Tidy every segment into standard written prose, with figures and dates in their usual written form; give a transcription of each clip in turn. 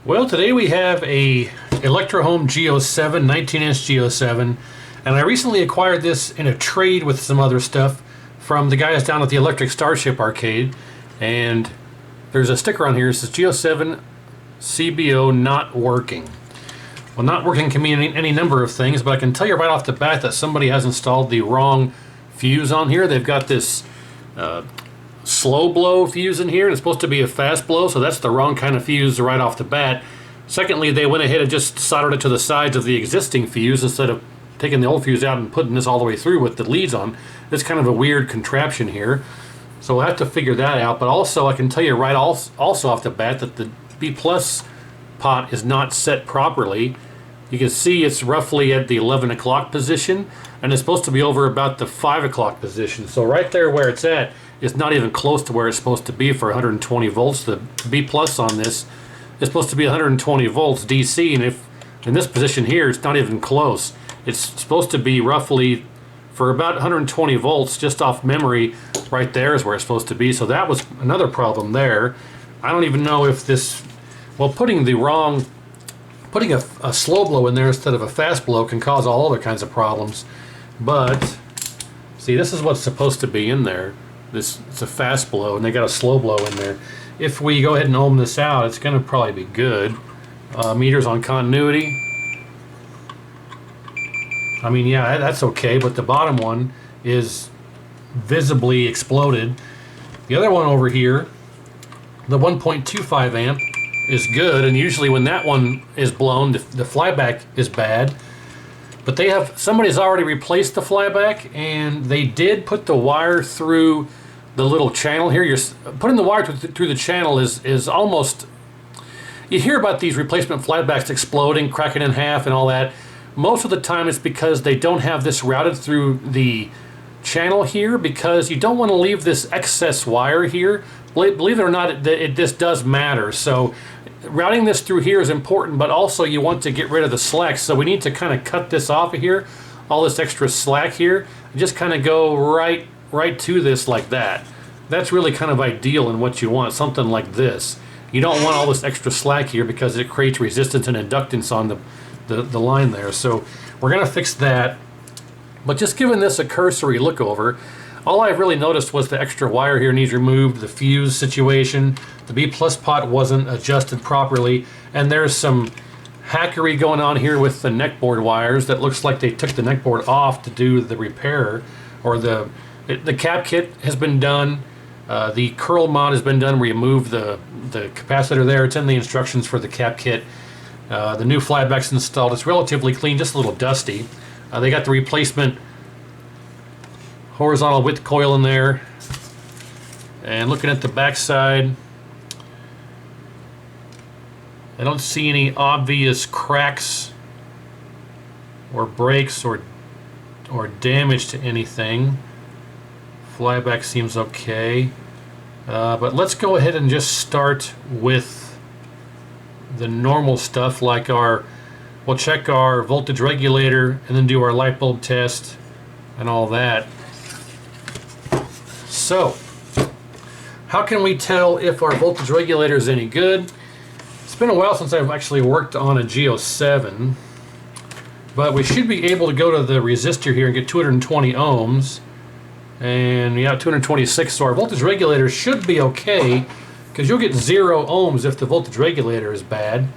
Well, today we have a Electrohome G07, 19-inch G07, and I recently acquired this in a trade with some other stuff from the guys down at the Electric Starship Arcade. And there's a sticker on here that says G07 CBO not working. Well, not working can mean any number of things, but I can tell you right off the bat that somebody has installed the wrong fuse on here. They've got this slow blow fuse in here, and it's supposed to be a fast blow, so that's the wrong kind of fuse right off the bat. Secondly, they went ahead and just soldered it to the sides of the existing fuse instead of taking the old fuse out and putting this all the way through with the leads on. It's kind of a weird contraption here, so we'll have to figure that out. But also, I can tell you right also off the bat that the B plus pot is not set properly. You can see it's roughly at the 11 o'clock position, and it's supposed to be over about the 5 o'clock position. So right there where it's at is not even close to where it's supposed to be for 120 volts. The B plus on this is supposed to be 120 volts DC, and if in this position here, it's not even close. It's supposed to be roughly for about 120 volts just off memory. Right there is where it's supposed to be. So that was another problem there. I don't even know if this, well, putting a slow blow in there instead of a fast blow can cause all other kinds of problems. But see, this is what's supposed to be in there. It's a fast blow, and they got a slow blow in there. If we go ahead and ohm this out, it's going to probably be good. Meters on continuity. I mean, yeah, that's okay, but the bottom one is visibly exploded. The other one over here, the 1.25 amp, is good, and usually when that one is blown, the flyback is bad. But somebody's already replaced the flyback, and they did put the wire through the little channel here. Putting the wire through the channel is almost, you hear about these replacement flybacks exploding, cracking in half and all that. Most of the time it's because they don't have this routed through the channel here, because you don't want to leave this excess wire here. Believe it or not, this does matter. So routing this through here is important, but also you want to get rid of the slack. So we need to kind of cut this off of here, all this extra slack here, and just kind of go right to this like that. That's really kind of ideal in what you want, something like this. You don't want all this extra slack here because it creates resistance and inductance on the line there. So we're going to fix that. But just giving this a cursory look over, all I really noticed was the extra wire here needs removed, the fuse situation, the B plus pot wasn't adjusted properly, and there's some hackery going on here with the neckboard wires that looks like they took the neckboard off to do the repair, or the cap kit has been done, the curl mod has been done where you move the capacitor there. It's in the instructions for the cap kit. The new flyback's installed. It's relatively clean, just a little dusty. They got the replacement horizontal width coil in there. And looking at the back side, I don't see any obvious cracks or breaks or damage to anything. Flyback seems okay. But let's go ahead and just start with the normal stuff, like we'll check our voltage regulator and then do our light bulb test and all that. So, how can we tell if our voltage regulator is any good? It's been a while since I've actually worked on a G07, but we should be able to go to the resistor here and get 220 ohms, and yeah, 226, so our voltage regulator should be okay, because you'll get 0 ohms if the voltage regulator is bad.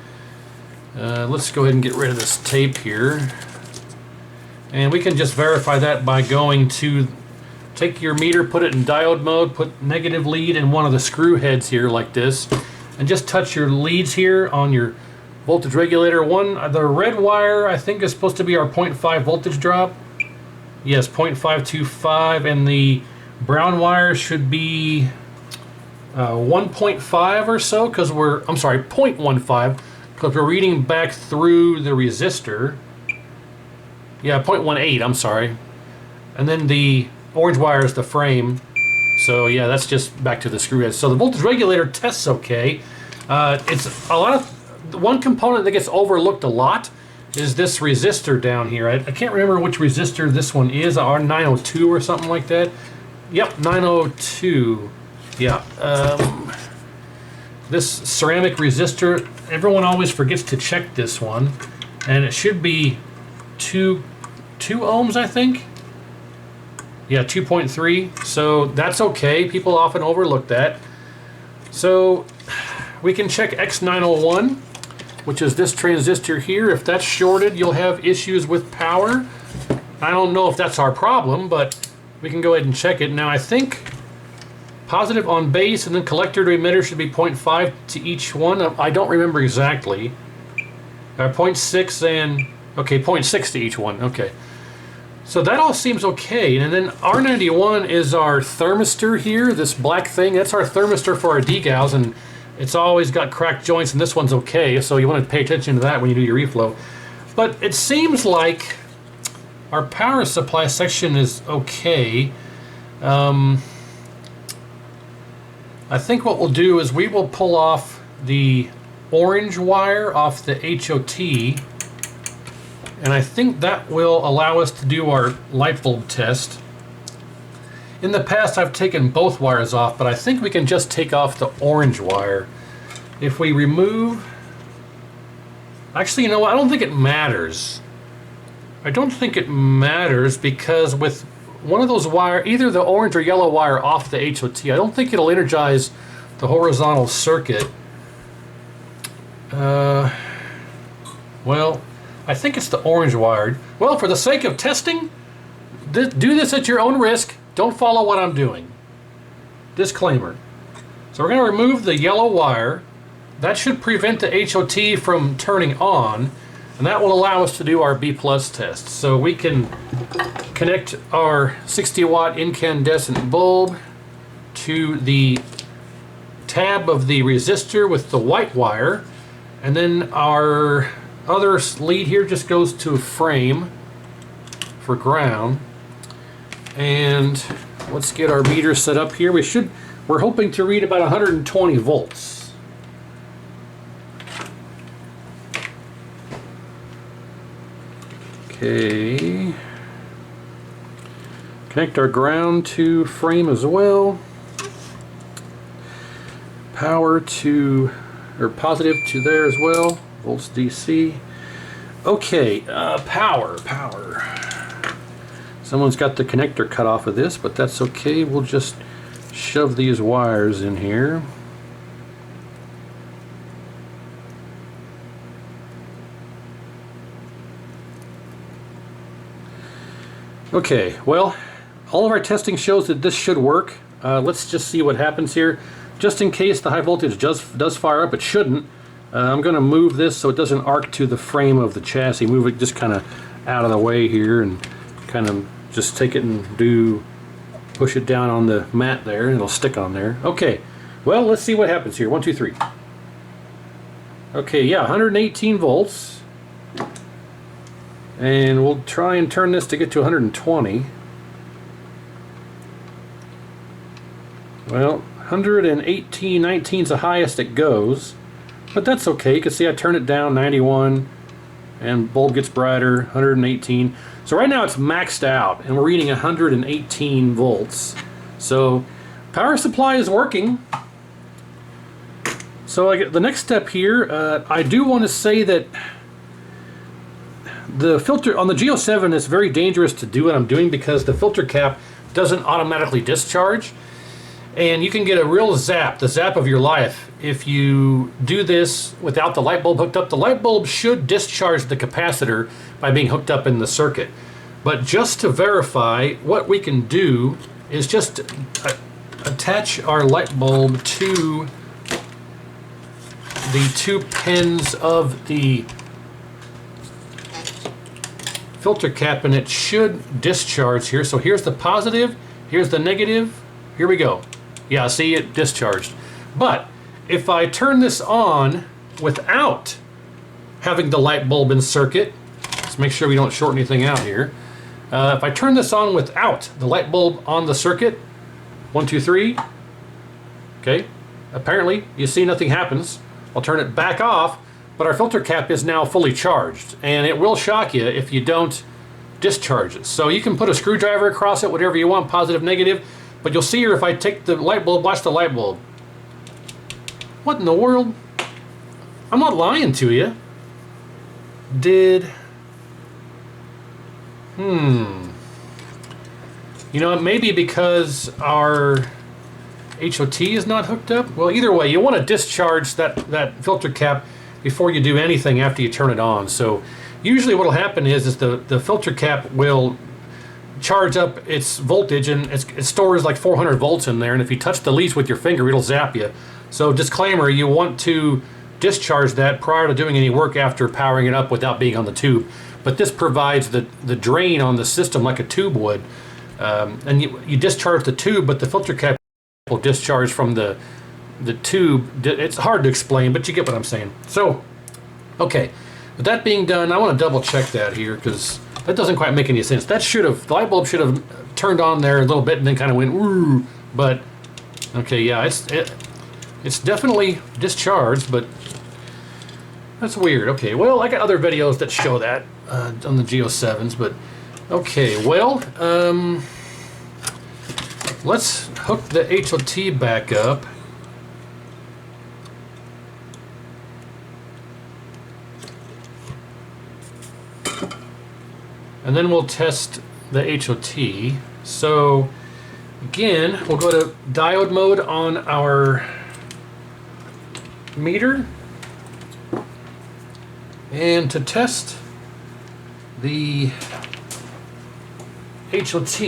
Let's go ahead and get rid of this tape here, and we can just verify that by going to take your meter, put it in diode mode, put negative lead in one of the screw heads here like this, and just touch your leads here on your voltage regulator. The red wire I think is supposed to be our 0.5 voltage drop. Yes, 0.525, and the brown wire should be 1.5 or so, because I'm sorry, 0.15, because we're reading back through the resistor. Yeah, 0.18, I'm sorry. And then the orange wire is the frame. So yeah, that's just back to the screw head. So the voltage regulator tests okay. It's a lot of, one component that gets overlooked a lot is this resistor down here. I can't remember which resistor this one is, R902 or something like that. Yep, 902. Yeah. this ceramic resistor, everyone always forgets to check this one, and it should be 2 ohms, I think. Yeah, 2.3, so that's okay. People often overlook that. So we can check X901, which is this transistor here. If that's shorted, you'll have issues with power. I don't know if that's our problem, but we can go ahead and check it. Now I think positive on base and then collector to emitter should be 0.5 to each one. I don't remember exactly. 0.6 and, okay, 0.6 to each one, okay. So that all seems okay. And then R91 is our thermistor here, this black thing. That's our thermistor for our degauss, and it's always got cracked joints, and this one's okay, so you want to pay attention to that when you do your reflow. But it seems like our power supply section is okay. I think what we'll do is we will pull off the orange wire off the HOT, and I think that will allow us to do our light bulb test. In the past I've taken both wires off, but I think we can just take off the orange wire. If we remove... Actually, you know what? I don't think it matters. I don't think it matters because with one of those wires, either the orange or yellow wire off the HOT, I don't think it'll energize the horizontal circuit. Well, I think it's the orange wired. Well, for the sake of testing, do this at your own risk. Don't follow what I'm doing. Disclaimer. So we're going to remove the yellow wire. That should prevent the HOT from turning on, and that will allow us to do our B+ test. So we can connect our 60 watt incandescent bulb to the tab of the resistor with the white wire, and then our other lead here just goes to a frame for ground. And let's get our meter set up here. We're hoping to read about 120 volts. Okay. Connect our ground to frame as well. Power to, or positive to there as well. Volts DC. Okay, power. Someone's got the connector cut off of this, but that's okay. We'll just shove these wires in here. Okay, well, all of our testing shows that this should work. Let's just see what happens here. Just in case the high voltage does fire up, it shouldn't. I'm going to move this so it doesn't arc to the frame of the chassis. Move it just kind of out of the way here and kind of just take it and push it down on the mat there, and it'll stick on there. Okay, well, let's see what happens here. 1, 2, 3. Okay, yeah, 118 volts. And we'll try and turn this to get to 120. Well, 118.19 is the highest it goes. But that's okay. You can see I turn it down, 91, and bulb gets brighter, 118. So right now it's maxed out, and we're reading 118 volts. So power supply is working. So the next step here, I do want to say that the filter on the G07 is very dangerous to do what I'm doing because the filter cap doesn't automatically discharge. And you can get a real zap, the zap of your life, if you do this without the light bulb hooked up. The light bulb should discharge the capacitor by being hooked up in the circuit. But just to verify, what we can do is just attach our light bulb to the 2 pins of the filter cap, and it should discharge here. So here's the positive, here's the negative, here we go. Yeah, see, it discharged. But if I turn this on without having the light bulb in circuit, let's make sure we don't short anything out here. If I turn this on without the light bulb on the circuit, 1, 2, 3, okay, apparently you see nothing happens. I'll turn it back off, but our filter cap is now fully charged, and it will shock you if you don't discharge it. So you can put a screwdriver across it, whatever you want, positive, negative. But you'll see here if I take the light bulb, watch the light bulb. What in the world? I'm not lying to you. Did... You know, it may be because our HOT is not hooked up. Well, either way, you want to discharge that filter cap before you do anything after you turn it on. So usually what will happen is the filter cap will charge up its voltage, and it stores like 400 volts in there, and if you touch the leads with your finger, it'll zap you. So disclaimer, you want to discharge that prior to doing any work after powering it up without being on the tube. But this provides the drain on the system like a tube would. And you discharge the tube, but the filter cap will discharge from the tube. It's hard to explain, but you get what I'm saying. So, okay, with that being done, I want to double check that here because that doesn't quite make any sense. That should have, the light bulb should have turned on there a little bit and then kind of went woo. But okay, yeah, it's definitely discharged, but that's weird. Okay, well, I got other videos that show that on the G07s, but okay, well, let's hook the HOT back up. And then we'll test the HOT. So again, we'll go to diode mode on our meter. And to test the HOT,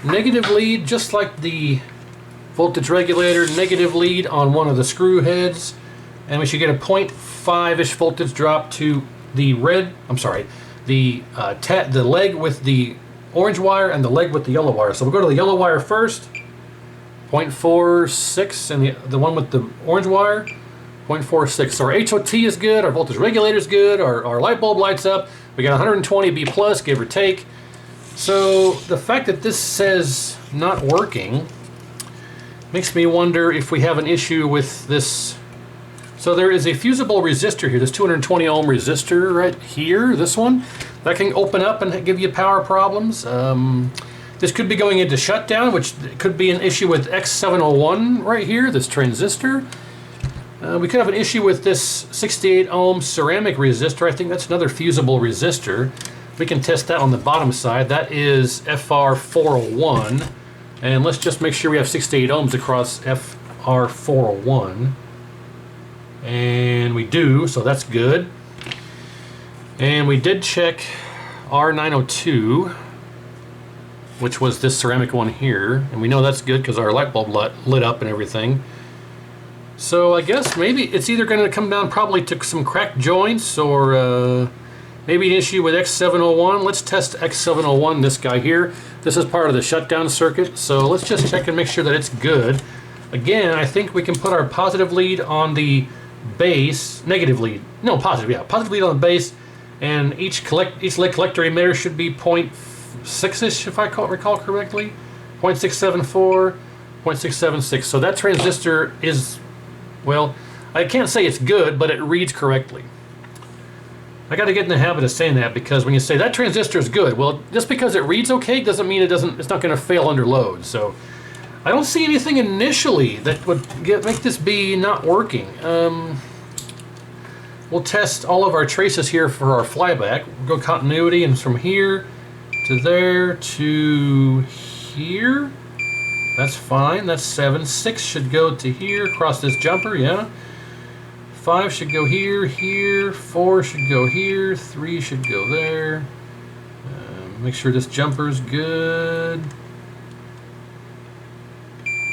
negative lead, just like the voltage regulator, negative lead on one of the screw heads, and we should get a 0.5-ish voltage drop to the red, I'm sorry, the leg with the orange wire and the leg with the yellow wire. So we'll go to the yellow wire first, 0.46, and the one with the orange wire, 0.46. So our HOT is good, our voltage regulator is good, our light bulb lights up. We got 120 B plus, give or take. So the fact that this says not working makes me wonder if we have an issue with this. So there is a fusible resistor here, this 220 ohm resistor right here, this one, that can open up and give you power problems. This could be going into shutdown, which could be an issue with X701 right here, this transistor. We could have an issue with this 68 ohm ceramic resistor. I think that's another fusible resistor. We can test that on the bottom side. That is FR401. And let's just make sure we have 68 ohms across FR401. And we do, so that's good. And we did check R902, which was this ceramic one here. And we know that's good because our light bulb lit up and everything. So I guess maybe it's either going to come down probably to some cracked joints or maybe an issue with X701. Let's test X701, this guy here. This is part of the shutdown circuit. So let's just check and make sure that it's good. Again, I think we can put our positive lead on the base, negative lead, no, positive, yeah, positive lead on the base, and each lead collector emitter should be 0.6-ish, if I recall correctly, 0.674, 0.676. So that transistor is, well, I can't say it's good, but it reads correctly. I got to get in the habit of saying that because when you say that transistor is good, well, just because it reads okay doesn't mean it's not going to fail under load. So I don't see anything initially that would make this be not working. We'll test all of our traces here for our flyback. We'll go continuity, and from here to there to here. That's fine. That's 7. 6 should go to here across this jumper, yeah. 5 should go here, here. 4 should go here. 3 should go there. Make sure this jumper's good.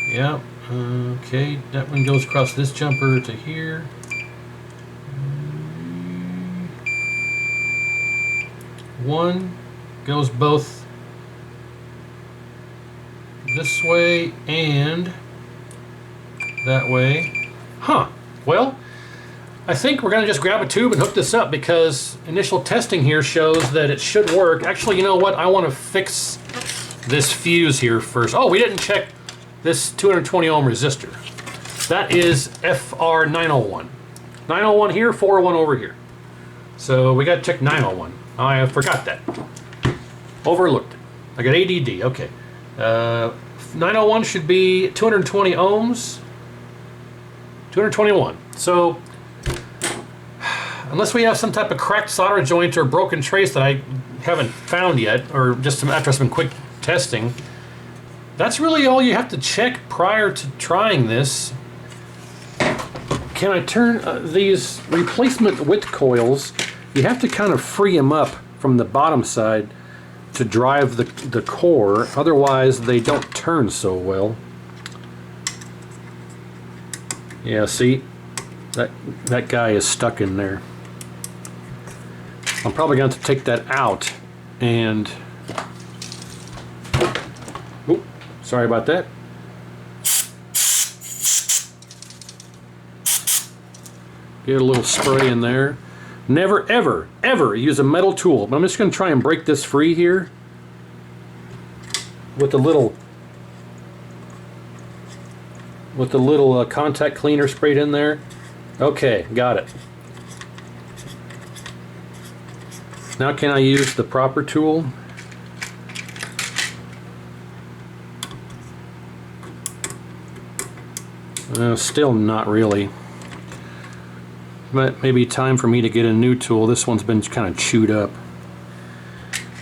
Yeah, okay, that one goes across this jumper to here. 1 goes both this way and that way. Huh, well, I think we're gonna just grab a tube and hook this up because initial testing here shows that it should work. Actually, you know what, I wanna fix this fuse here first. Oh, we didn't check this 220 ohm resistor. That is FR901. 901 here, 401 over here. So we got to check 901. I forgot that. Overlooked it. I got ADD, okay. 901 should be 220 ohms. 221. So unless we have some type of cracked solder joint or broken trace that I haven't found yet, or just after some quick testing, that's really all you have to check prior to trying this. Can I turn these replacement width coils? You have to kind of free them up from the bottom side to drive the core, otherwise they don't turn so well. Yeah, see, that guy is stuck in there. I'm probably going to take that out and, oh, sorry about that. Get a little spray in there. Never, ever, ever use a metal tool. But I'm just going to try and break this free here with the little contact cleaner sprayed in there. Okay, got it. Now can I use the proper tool? Still not really. But maybe time for me to get a new tool. This one's been kind of chewed up.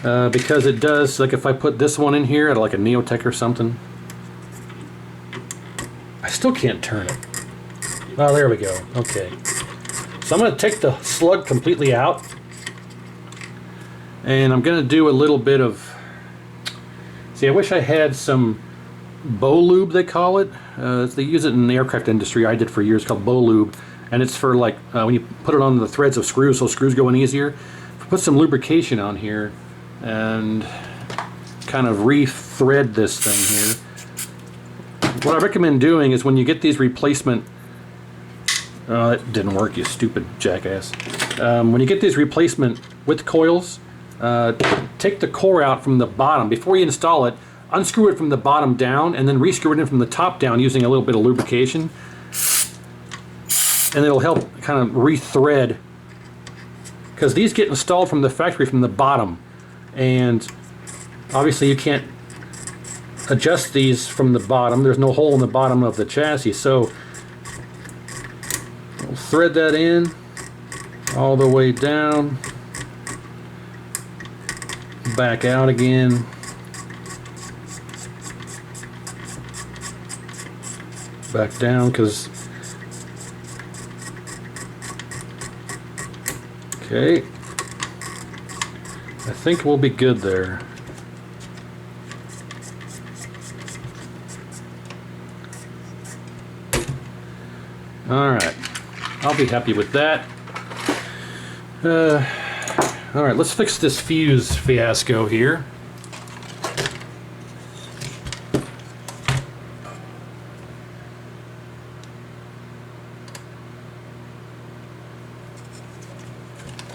Because it does, like if I put this one in here at like a Neotech or something, I still can't turn it. Oh, there we go. Okay. So I'm going to take the slug completely out. And I'm going to do a little bit of... See, I wish I had some bow lube, they call it. They use it in the aircraft industry. I did for years, called bow lube. And it's for like, when you put it on the threads of screws so screws go in easier. Put some lubrication on here and kind of re-thread this thing here. What I recommend doing is when you get these replacement... it didn't work, you stupid jackass. When you get these replacement width coils, take the core out from the bottom. Before you install it, unscrew it from the bottom down and then re-screw it in from the top down using a little bit of lubrication. And it'll help kind of re-thread, because these get installed from the factory from the bottom, and obviously you can't adjust these from the bottom. There's no hole in the bottom of the chassis, so we'll thread that in all the way down, back out again, back down, because okay, I think we'll be good there. Alright, I'll be happy with that. Alright, let's fix this fuse fiasco here.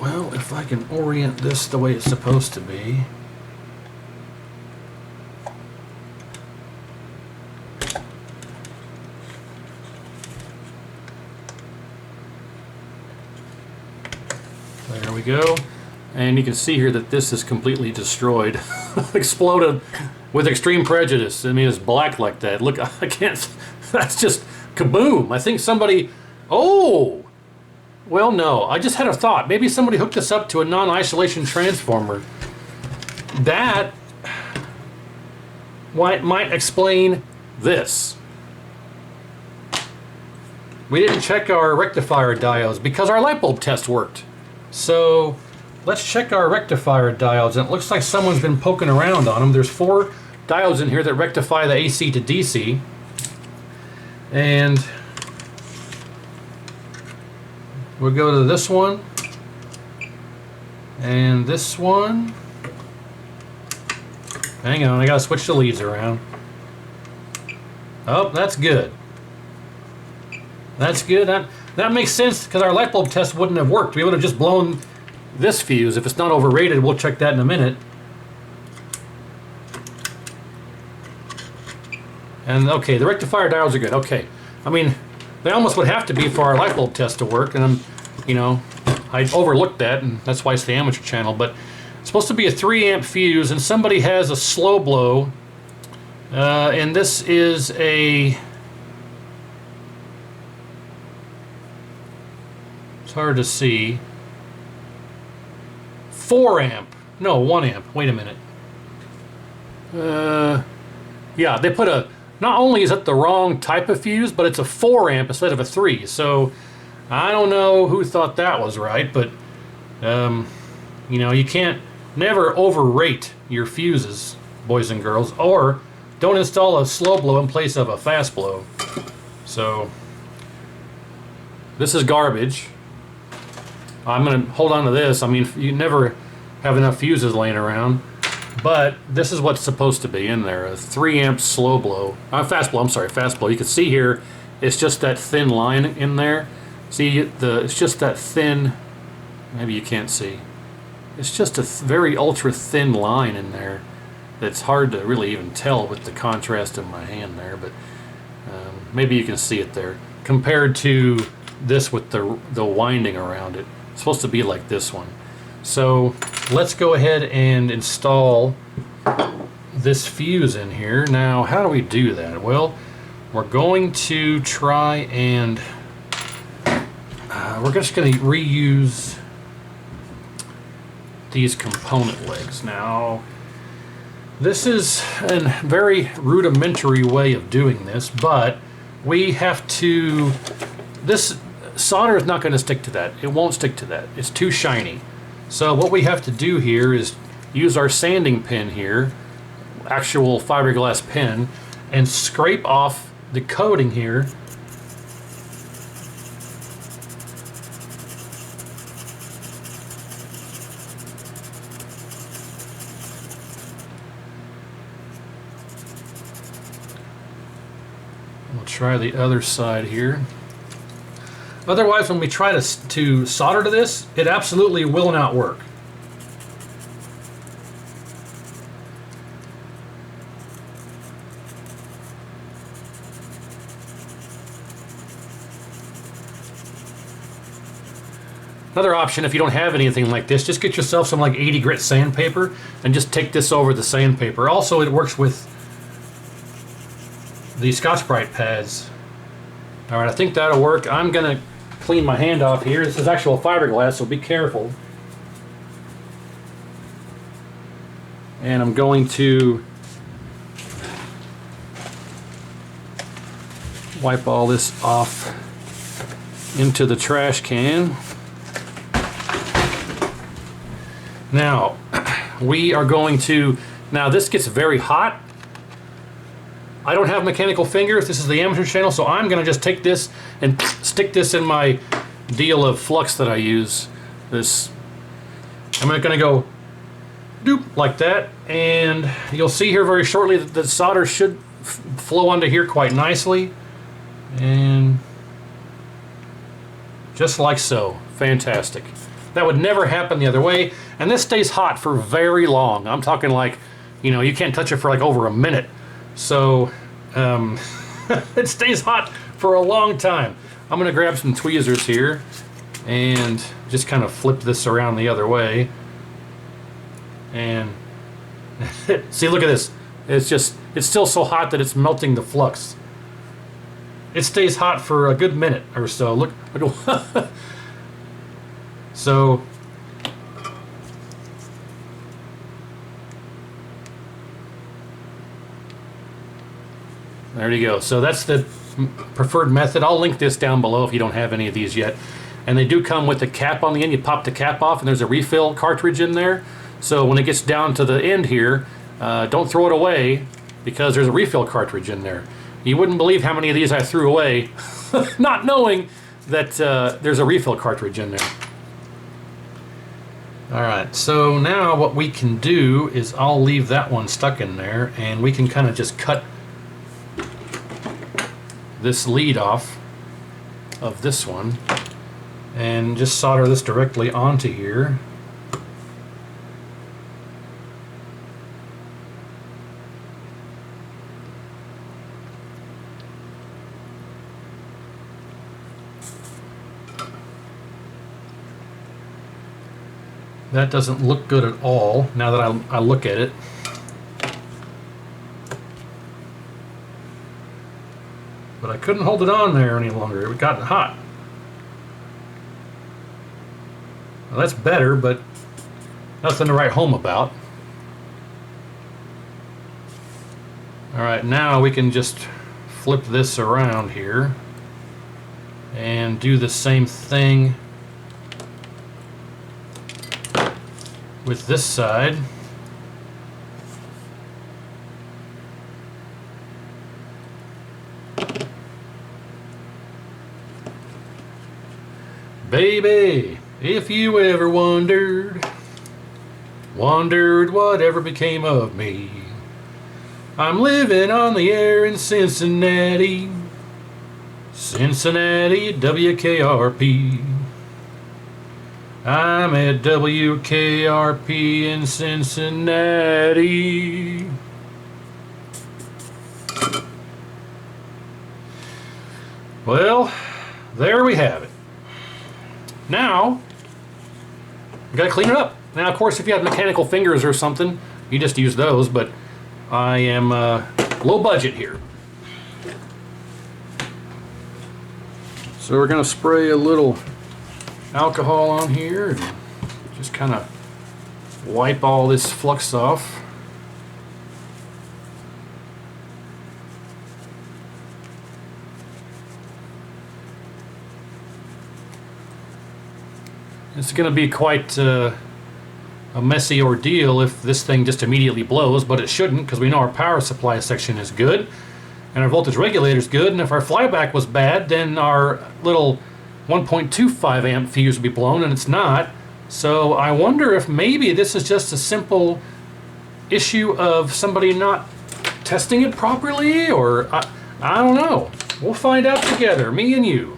Well, if I can orient this the way it's supposed to be. There we go. And you can see here that this is completely destroyed. Exploded with extreme prejudice. I mean, it's black like that. Look, I can't, that's just kaboom. I think somebody, oh! Well, no, I just had a thought. Maybe somebody hooked this up to a non-isolation transformer. That might explain this. We didn't check our rectifier diodes because our light bulb test worked. So let's check our rectifier diodes, and it looks like someone's been poking around on them. There's 4 diodes in here that rectify the AC to DC. And we'll go to this one and this one. Hang on, I gotta switch the leads around. Oh, that's good. That's good. That makes sense, because our light bulb test wouldn't have worked. We would have just blown this fuse. If it's not overrated, we'll check that in a minute. And okay, the rectifier diodes are good. Okay, I mean, they almost would have to be for our light bulb test to work, and you know, I overlooked that, and that's why it's the amateur channel. But it's supposed to be a 3 amp fuse, and somebody has a slow blow, and this is a It's hard to see. 4 amp. No, 1 amp. Wait a minute. Yeah, they put a... Not only is it the wrong type of fuse, but it's a 4 amp instead of a 3. So, I don't know who thought that was right, but... you know, you can't never overrate your fuses, boys and girls, or don't install a slow blow in place of a fast blow. So, this is garbage. I'm going to hold on to this. I mean, you never have enough fuses laying around, but this is what's supposed to be in there. A 3 amp slow blow, fast blow, I'm sorry, fast blow. You can see here, it's just that thin line in there. See, it's just that thin, maybe you can't see. It's just a very ultra thin line in there that's hard to really even tell with the contrast in my hand there, but maybe you can see it there compared to this with the winding around it. It's supposed to be like this one. So let's go ahead and install this fuse in here. Now, how do we do that? Well, we're going to try and we're just going to reuse these component legs. Now, this is a very rudimentary way of doing this, but we have to, this solder is not going to stick to that. It won't stick to that. It's too shiny. So what we have to do here is use our sanding pen here, actual fiberglass pen, and scrape off the coating here. We'll try the other side here. Otherwise, when we try to solder to this, it absolutely will not work. Another option, if you don't have anything like this, just get yourself some like 80 grit sandpaper and just take this over the sandpaper. Also, it works with the Scotch-Brite pads. All right, I think that'll work. I'm gonna clean my hand off here. This is actual fiberglass, so be careful. And I'm going to wipe all this off into the trash can. Now, we are going to, now this gets very hot. I don't have mechanical fingers. This is the amateur channel, so I'm going to just take this and stick this in my deal of flux that I use. This, I'm going to go doop like that, and you'll see here very shortly that the solder should flow onto here quite nicely, and just like so. Fantastic. That would never happen the other way, and this stays hot for very long. I'm talking like, you know, you can't touch it for like over a minute. So it stays hot for a long time. I'm going to grab some tweezers here and just kind of flip this around the other way. And see, look at this. It's still so hot that it's melting the flux. It stays hot for a good minute or so. Look. So there you go. So that's the preferred method. I'll link this down below if you don't have any of these yet. And they do come with a cap on the end. You pop the cap off and there's a refill cartridge in there. So when it gets down to the end here, don't throw it away because there's a refill cartridge in there. You wouldn't believe how many of these I threw away not knowing that there's a refill cartridge in there. Alright, so now what we can do is I'll leave that one stuck in there and we can kind of just cut this lead off of this one and just solder this directly onto here. That doesn't look good at all now that I look at it. But I couldn't hold it on there any longer. It had gotten hot. Well, that's better, but nothing to write home about. Alright, now we can just flip this around here and do the same thing with this side. Baby, if you ever wondered whatever became of me, I'm living on the air in Cincinnati, WKRP. I'm at WKRP in Cincinnati. Well, there we have it. Now, you gotta clean it up. Now, of course, if you have mechanical fingers or something, you just use those, but I am low budget here. So we're gonna spray a little alcohol on here and just kind of wipe all this flux off. It's going to be quite a messy ordeal if this thing just immediately blows, but it shouldn't, because we know our power supply section is good and our voltage regulator is good, and if our flyback was bad, then our little 1.25 amp fuse would be blown, and it's not. So I wonder if maybe this is just a simple issue of somebody not testing it properly, or I don't know. We'll find out together, me and you.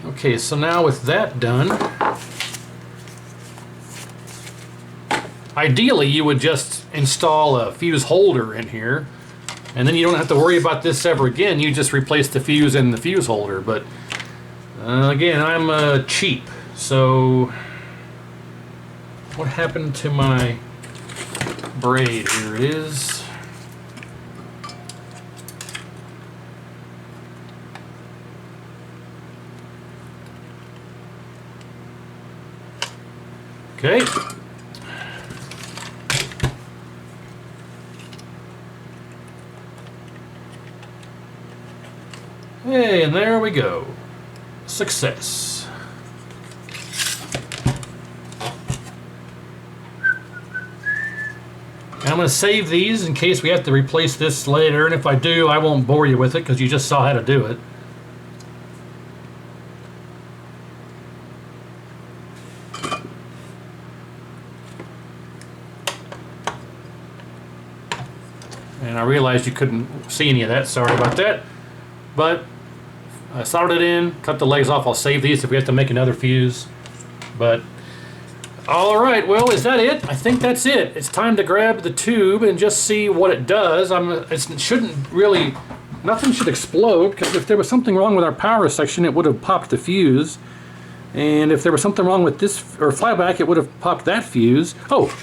Okay, so now with that done, ideally you would just install a fuse holder in here, and then you don't have to worry about this ever again. You just replace the fuse in the fuse holder. But again, I'm cheap, so what happened to my braid? Here it is. Okay. Hey, and there we go. Success. And I'm going to save these in case we have to replace this later, and if I do, I won't bore you with it because you just saw how to do it. And I realized you couldn't see any of that, sorry about that. But I soldered it in, cut the legs off. I'll save these if we have to make another fuse. But, alright, well, is that it? I think that's it. It's time to grab the tube and just see what it does. It shouldn't really, nothing should explode, because if there was something wrong with our power section, it would have popped the fuse. And if there was something wrong with this, or flyback, it would have popped that fuse. Oh!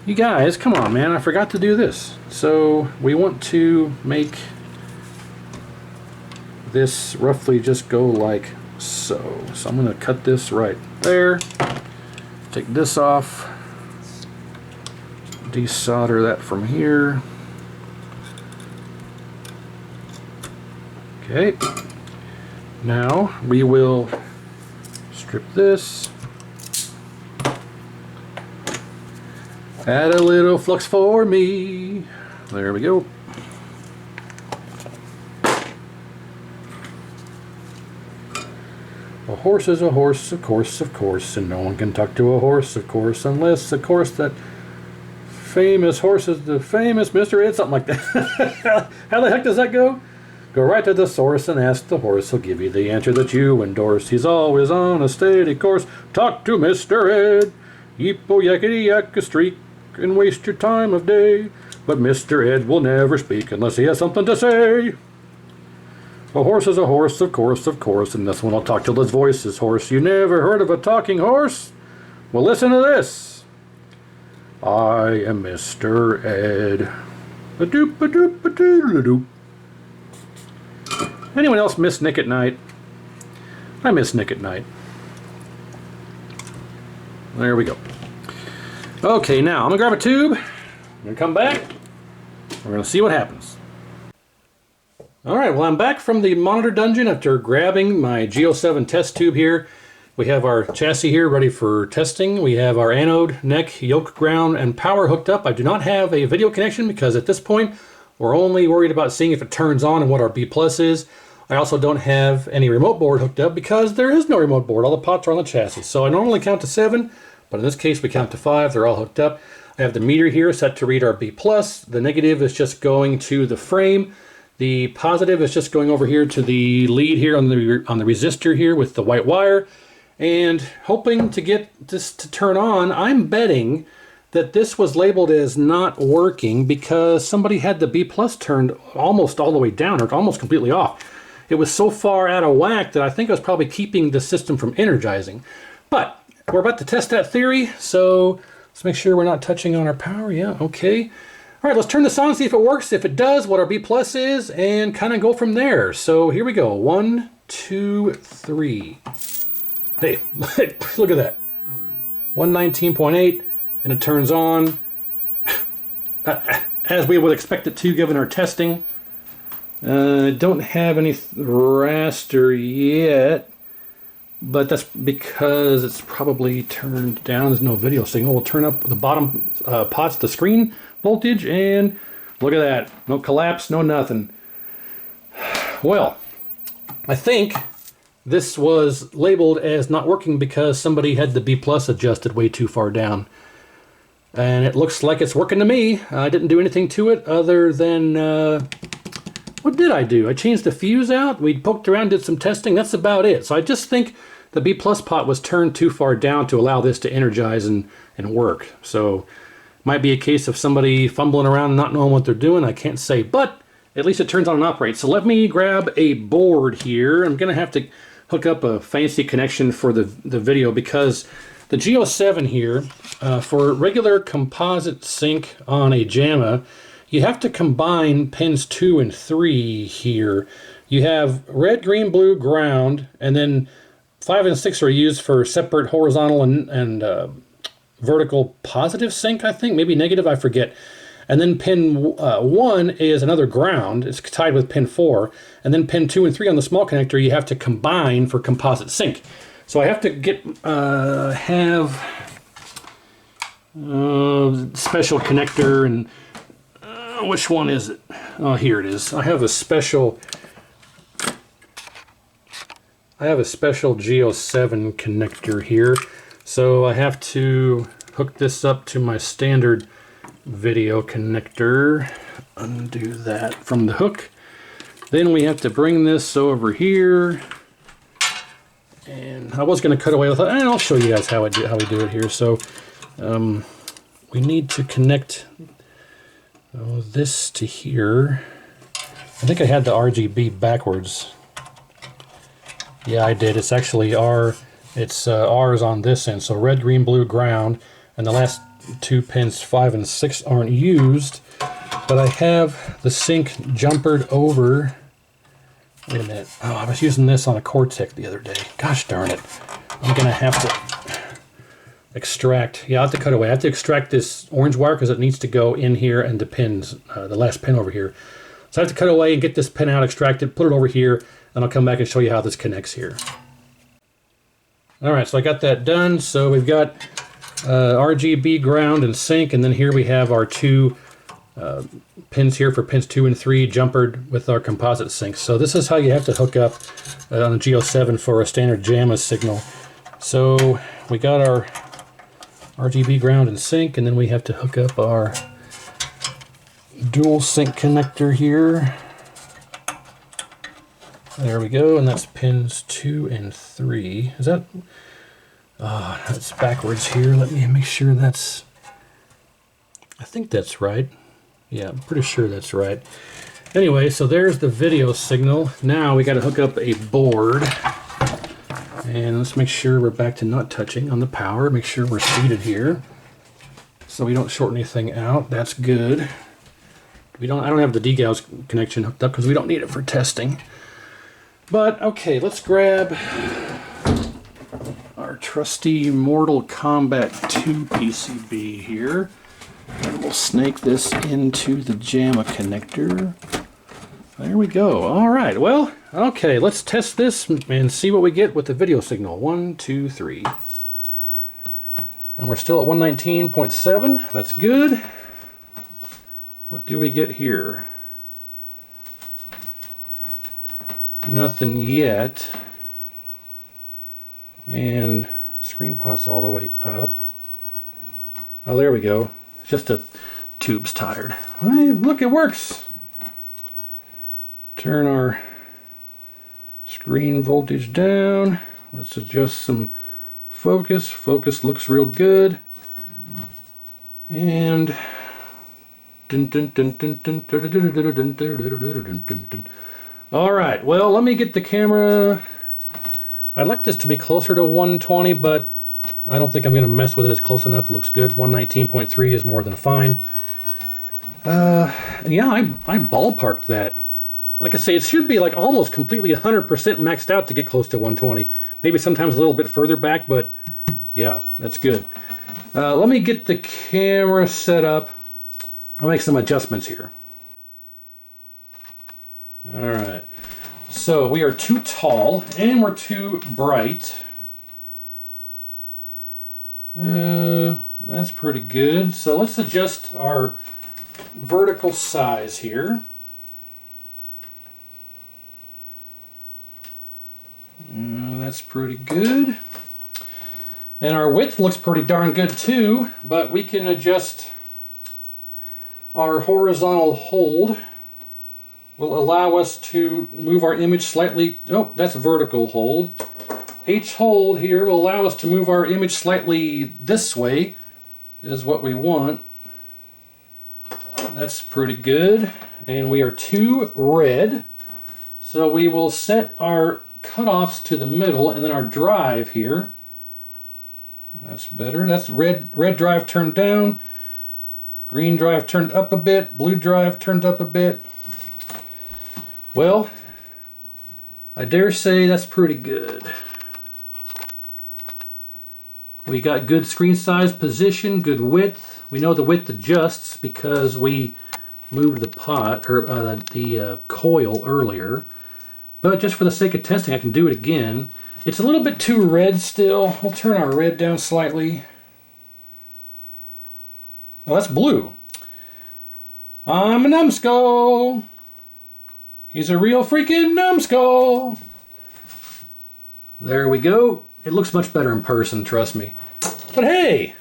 You guys, come on, man, I forgot to do this. So we want to make this roughly just go like so. So I'm going to cut this right there. Take this off. Desolder that from here. Okay. Now we will strip this. Add a little flux for me. There we go. A horse is a horse, of course, and no one can talk to a horse, of course, unless, of course, that famous horse is the famous Mr. Ed, something like that. How the heck does that go? Go right to the source and ask the horse. He'll give you the answer that you endorse. He's always on a steady course. Talk to Mr. Ed. Yeepo yakety yak a streak and waste your time of day. But Mr. Ed will never speak unless he has something to say. A horse is a horse, of course, and this one will talk till his voice is hoarse. You never heard of a talking horse? Well, listen to this. I am Mr. Ed. A-doop-a-doop-a-doodle-doop. Anyone else miss Nick at Night? I miss Nick at Night. There we go. Okay, now I'm gonna grab a tube. I'm gonna come back. We're gonna see what happens. All right, well, I'm back from the monitor dungeon after grabbing my G07 test tube here. We have our chassis here ready for testing. We have our anode, neck, yoke, ground, and power hooked up. I do not have a video connection because at this point, we're only worried about seeing if it turns on and what our B plus is. I also don't have any remote board hooked up because there is no remote board. All the pots are on the chassis. So I normally count to 7, but in this case we count to 5. They're all hooked up. I have the meter here set to read our B plus. The negative is just going to the frame. The positive is just going over here to the lead here on the resistor here with the white wire. And hoping to get this to turn on. I'm betting that this was labeled as not working because somebody had the B plus turned almost all the way down or almost completely off. It was so far out of whack that I think I was probably keeping the system from energizing. But we're about to test that theory, so let's make sure we're not touching on our power. Yeah, okay. All right, let's turn this on, see if it works. If it does, what our B plus is, and kind of go from there. So here we go. 1, 2, 3. Hey, look at that. 119.8, and it turns on as we would expect it to given our testing. Don't have any raster yet, but that's because it's probably turned down. There's no video signal. We'll turn up the bottom pots, the screen voltage, and look at that. No collapse, no nothing. Well, I think this was labeled as not working because somebody had the B plus adjusted way too far down. And it looks like it's working to me. I didn't do anything to it other than, what did I do? I changed the fuse out. We poked around, did some testing. That's about it. So I just think the B plus pot was turned too far down to allow this to energize and work. So might be a case of somebody fumbling around and not knowing what they're doing. I can't say, but at least it turns on and operates. So let me grab a board here. I'm going to have to hook up a fancy connection for the video because the G07 here, for regular composite sync on a JAMA, you have to combine pins 2 and 3 here. You have red, green, blue, ground, and then 5 and 6 are used for separate horizontal and vertical positive sync, I think, maybe negative, I forget. And then pin 1 is another ground. It's tied with pin 4. And then pin 2 and 3 on the small connector you have to combine for composite sync. So I have to get have special connector, and which one is it? Oh, here it is. I have a special G07 connector here. So I have to hook this up to my standard video connector, undo that from the hook. Then we have to bring this over here, and I was going to cut away with it, and I'll show you guys how we do it here. So we need to connect this to here. I think I had the RGB backwards. Yeah, I did. It's actually R. It's R is on this end, so red, green, blue, ground, and the last 2 pins 5 and 6 aren't used, but I have the sync jumpered over. Wait a minute. Oh, I was using this on a Cortec the other day. Gosh darn it. I'm gonna have to extract. Yeah, I have to cut away. I have to extract this orange wire because it needs to go in here and the pins, the last pin over here. So I have to cut away and get this pin out, extract it, put it over here, and I'll come back and show you how this connects here. All right, so I got that done. So we've got RGB, ground, and sync, and then here we have our 2 pins here for pins 2 and 3 jumpered with our composite sync. So this is how you have to hook up on the G07 for a standard JAMA signal. So we got our RGB, ground, and sync, and then we have to hook up our dual sync connector here. There we go, and that's pins 2 and 3. Is that? That's backwards here. Let me make sure that's. I think that's right. Yeah, I'm pretty sure that's right. Anyway, so there's the video signal. Now we got to hook up a board, and let's make sure we're back to not touching on the power. Make sure we're seated here, so we don't short anything out. That's good. I don't have the degauss connection hooked up because we don't need it for testing. But okay, let's grab our our trusty Mortal Kombat 2 PCB here. And we'll snake this into the JAMA connector. There we go. All right, well, okay, let's test this and see what we get with the video signal. 1, 2, 3. And we're still at 119.7. That's good. What do we get here? Nothing yet. And screen pot's all the way up. Oh, there we go. It's just a tube's tired. Hey, look, it works. Turn our screen voltage down. Let's adjust some focus. Focus looks real good. And all right, well, let me get the camera. I'd like this to be closer to 120, but I don't think I'm going to mess with it. It's close enough. It looks good. 119.3 is more than fine. Yeah, I ballparked that. Like I say, it should be like almost completely 100% maxed out to get close to 120. Maybe sometimes a little bit further back, but yeah, that's good. Let me get the camera set up. I'll make some adjustments here. All right. So we are too tall and we're too bright. That's pretty good. So let's adjust our vertical size here. That's pretty good. And our width looks pretty darn good too, but we can adjust our horizontal hold. Will allow us to move our image slightly. Oh, that's vertical hold. H hold here will allow us to move our image slightly this way, is what we want. That's pretty good. And we are too red. So we will set our cutoffs to the middle and then our drive here. That's better. That's red drive turned down. Green drive turned up a bit. Blue drive turned up a bit. Well, I dare say that's pretty good. We got good screen size position, good width. We know the width adjusts because we moved the pot or the coil earlier. But just for the sake of testing, I can do it again. It's a little bit too red still. We'll turn our red down slightly. Well, that's blue. I'm a numbskull. He's a real freaking numbskull. There we go. It looks much better in person, trust me. But hey,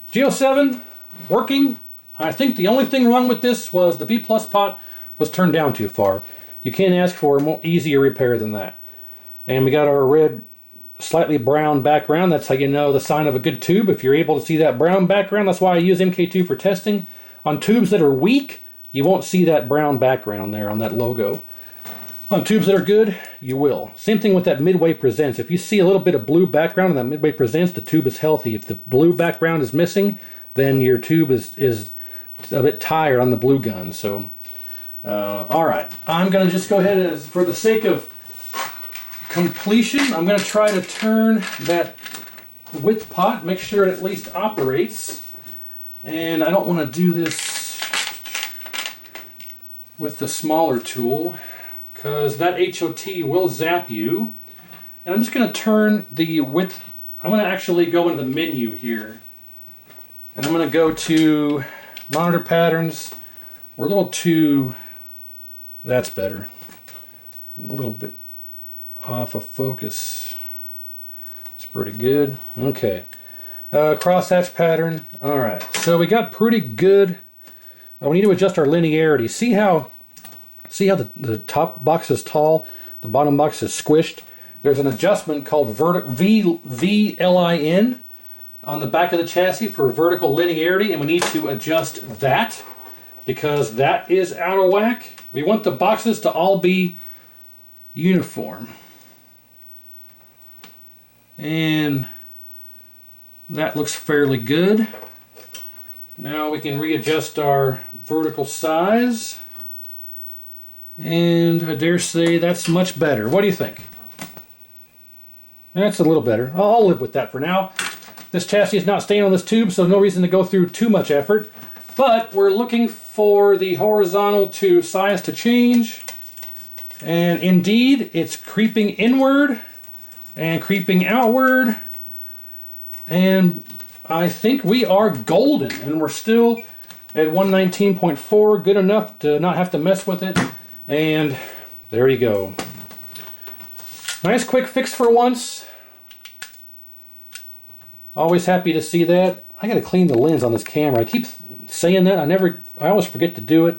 G07 working. I think the only thing wrong with this was the B+ pot was turned down too far. You can't ask for a more easier repair than that. And we got our red, slightly brown background. That's how you know the sign of a good tube. If you're able to see that brown background, that's why I use MK2 for testing. On tubes that are weak, you won't see that brown background there on that logo. On tubes that are good, you will. Same thing with that Midway Presents. If you see a little bit of blue background in that Midway Presents, the tube is healthy. If the blue background is missing, then your tube is a bit tired on the blue gun. So, all right. I'm going to just go ahead and, for the sake of completion, I'm going to try to turn that width pot, make sure it at least operates. And I don't want to do this with the smaller tool because that HOT will zap you. And I'm just going to turn the width. I'm going to actually go into the menu here. And I'm going to go to monitor patterns. We're a little too, that's better. A little bit off of focus. It's pretty good. Okay. Crosshatch pattern. All right. So we got pretty good. We need to adjust our linearity. See how the top box is tall, the bottom box is squished. There's an adjustment called VLIN on the back of the chassis for vertical linearity, and we need to adjust that because that is out of whack. We want the boxes to all be uniform. And that looks fairly good. Now we can readjust our vertical size. And I dare say that's much better. What do you think? That's a little better. I'll live with that for now. This chassis is not staying on this tube, so no reason to go through too much effort. But we're looking for the horizontal to size to change. And indeed, it's creeping inward and creeping outward. And I think we are golden. And we're still at 119.4, good enough to not have to mess with it. And there you go. Nice quick fix for once. Always happy to see that. I gotta clean the lens on this camera. I keep saying that. I always forget to do it.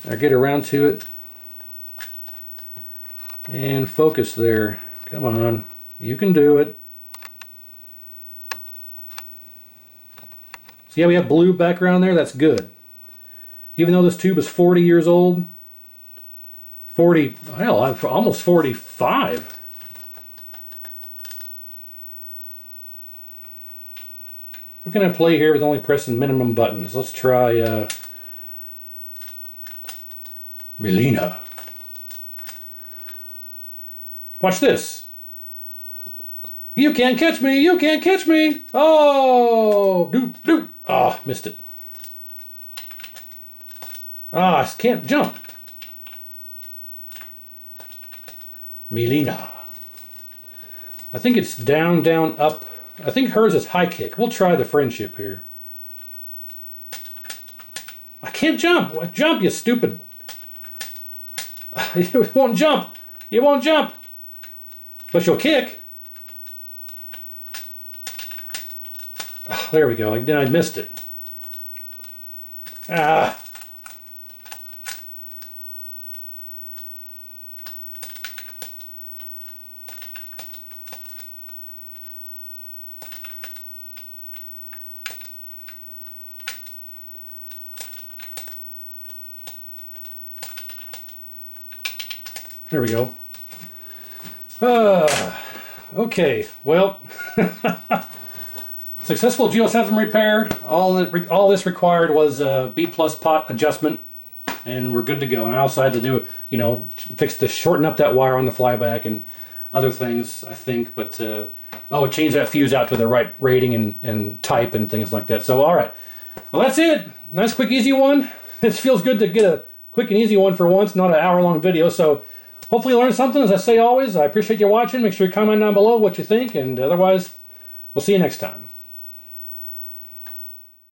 I get around to it. And focus there. Come on. You can do it. See how we have blue background there? That's good. Even though this tube is 40 years old. 40, hell, almost 45. What can I play here with only pressing minimum buttons? Let's try Melina. Watch this. You can't catch me, you can't catch me. Oh, doot, doot. Ah, missed it. Ah, I can't jump. Melina. I think it's down, down, up. I think hers is high kick. We'll try the friendship here. I can't jump. Jump, you stupid. You won't jump. You won't jump. But you'll kick. Oh, there we go. Then I missed it. Ah. There we go. Okay, well, successful G07 repair. All this required was a B+ pot adjustment, and we're good to go. And I also had to do, shorten up that wire on the flyback and other things, I think. But, change that fuse out to the right rating and type and things like that. So, all right. Well, that's it. Nice, quick, easy one. It feels good to get a quick and easy one for once, not an hour-long video. So, hopefully you learned something. As I say always, I appreciate you watching. Make sure you comment down below what you think, and otherwise, we'll see you next time.